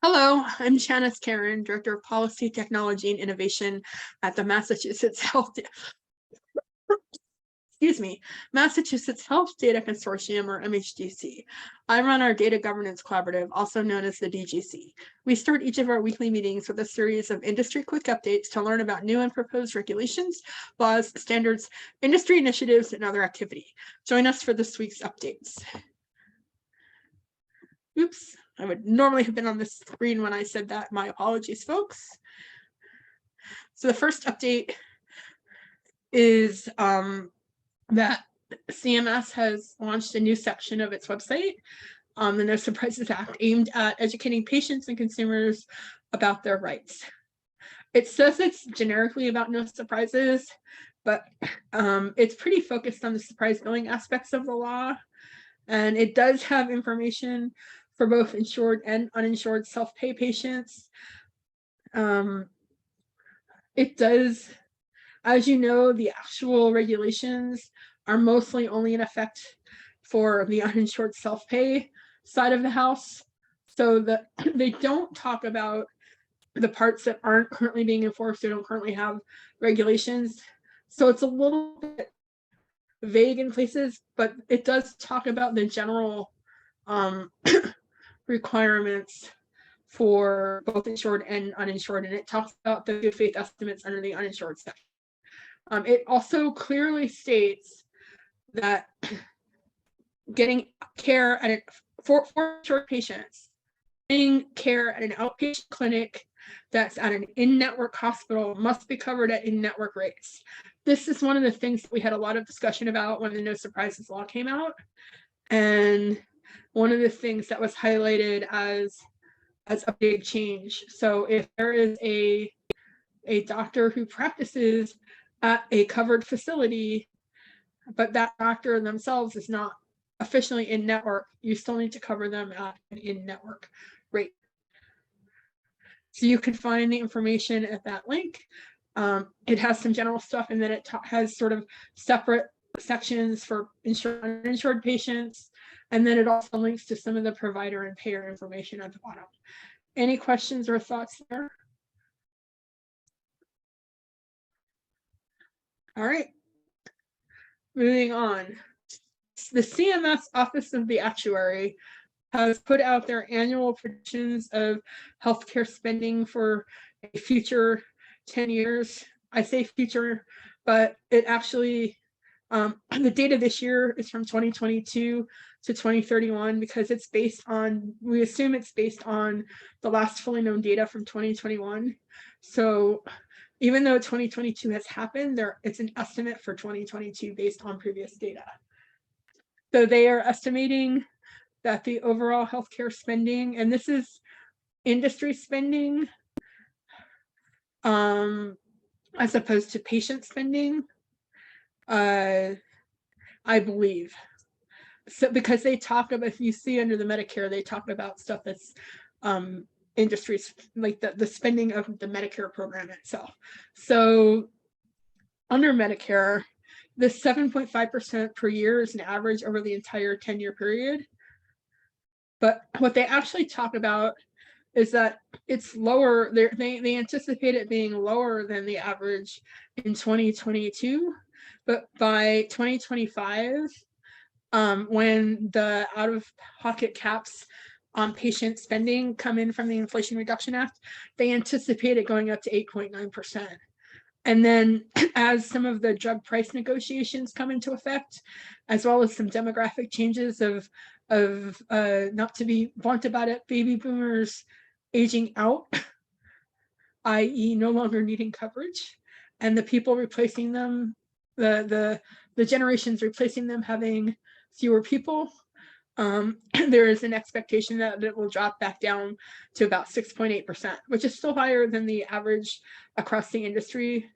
Hello, I'm Janice Karen, Director of Policy, Technology, and Innovation at the Massachusetts Health Data Consortium, or MHDC. I run our Data Governance Collaborative, also known as the DGC. We start each of our weekly meetings with a series of industry quick updates to learn about new and proposed regulations, laws, standards, industry initiatives, and other activity. Join us for this week's updates. Oops, I would normally have been on this screen when I said that. My apologies, folks. So the first update is that CMS has launched a new section of its website, the No Surprises Act, aimed at educating patients and consumers about their rights. It says it's generically about no surprises, but it's pretty focused on the surprise billing aspects of the law. And it does have information for both insured and uninsured self-pay patients. It does, as you know, the actual regulations are mostly only in effect for the uninsured self-pay side of the house. So that they don't talk about the parts that aren't currently being enforced or don't currently have regulations. So it's a little bit vague in places, but it does talk about the general requirements for both insured and uninsured, and it talks about the good faith estimates under the uninsured section. It also clearly states that getting care at for insured patients, getting care at an outpatient clinic that's at an in-network hospital must be covered at in-network rates. This is one of the things that we had a lot of discussion about when the No Surprises Law came out, and one of the things that was highlighted as a big change. So if there is a doctor who practices at a covered facility, but that doctor themselves is not officially in network, you still need to cover them at an in-network rate. So you can find the information at that link. It has some general stuff, and then it has sort of separate sections for insured and uninsured patients, and then it also links to some of the provider and payer information at the bottom. Any questions or thoughts there? All right, moving on. The CMS Office of the Actuary has put out their annual predictions of healthcare spending for a future 10 years. I say future, but it actually, the data this year is from 2022 to 2031 because it's based on, we assume it's based on the last fully known data from 2021. So even though 2022 has happened, it's an estimate for 2022 based on previous data. So they are estimating that the overall healthcare spending, and this is industry spending, as opposed to patient spending, I believe. So because they talk about, if you see under the Medicare, they talk about stuff that's industries, like the spending of the Medicare program itself. So under Medicare, the 7.5% per year is an average over the entire 10-year period. But what they actually talk about is that it's lower. They anticipate it being lower than the average in 2022, but by 2025, when the out-of-pocket caps on patient spending come in from the Inflation Reduction Act, they anticipate it going up to 8.9%. And then as some of the drug price negotiations come into effect, as well as some demographic changes of not to be blunt about it, baby boomers aging out, i.e. no longer needing coverage, and the people replacing them, the generations replacing them having fewer people, there is an expectation that it will drop back down to about 6.8%, which is still higher than the average across the industry.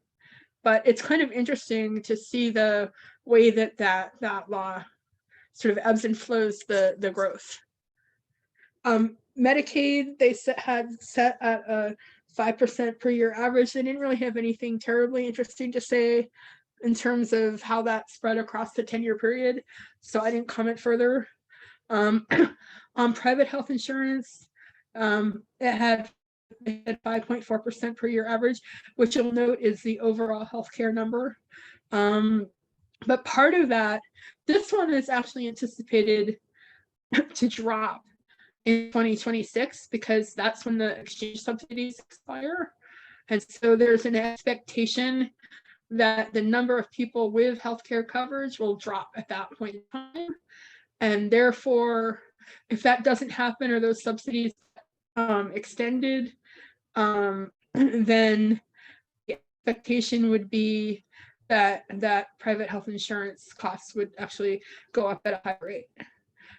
But it's kind of interesting to see the way that law sort of ebbs and flows the growth. Medicaid, they had set at a 5% per year average. They didn't really have anything terribly interesting to say in terms of how that spread across the 10-year period, so I didn't comment further. On private health insurance, It had 5.4% per year average, which you'll note is the overall healthcare number. But part of that, this one is actually anticipated to drop in 2026 because that's when the exchange subsidies expire. And so there's an expectation that the number of people with healthcare coverage will drop at that point in time. And therefore, if that doesn't happen or those subsidies extended, then the expectation would be that private health insurance costs would actually go up at a high rate.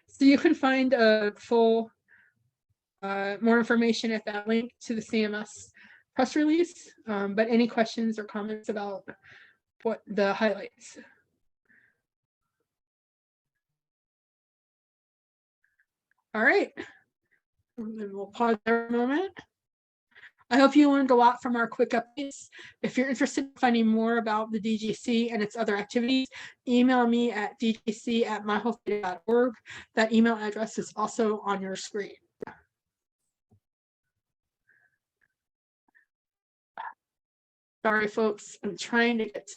So you can find a full more information at that link to the CMS press release. But any questions or comments about what the highlights? All right, and then we'll pause there a moment. I hope you learned a lot from our quick updates. If you're interested in finding more about the DGC and its other activities, email me at dgc@myhealthdata.org. That email address is also on your screen. Sorry, folks, I'm trying to get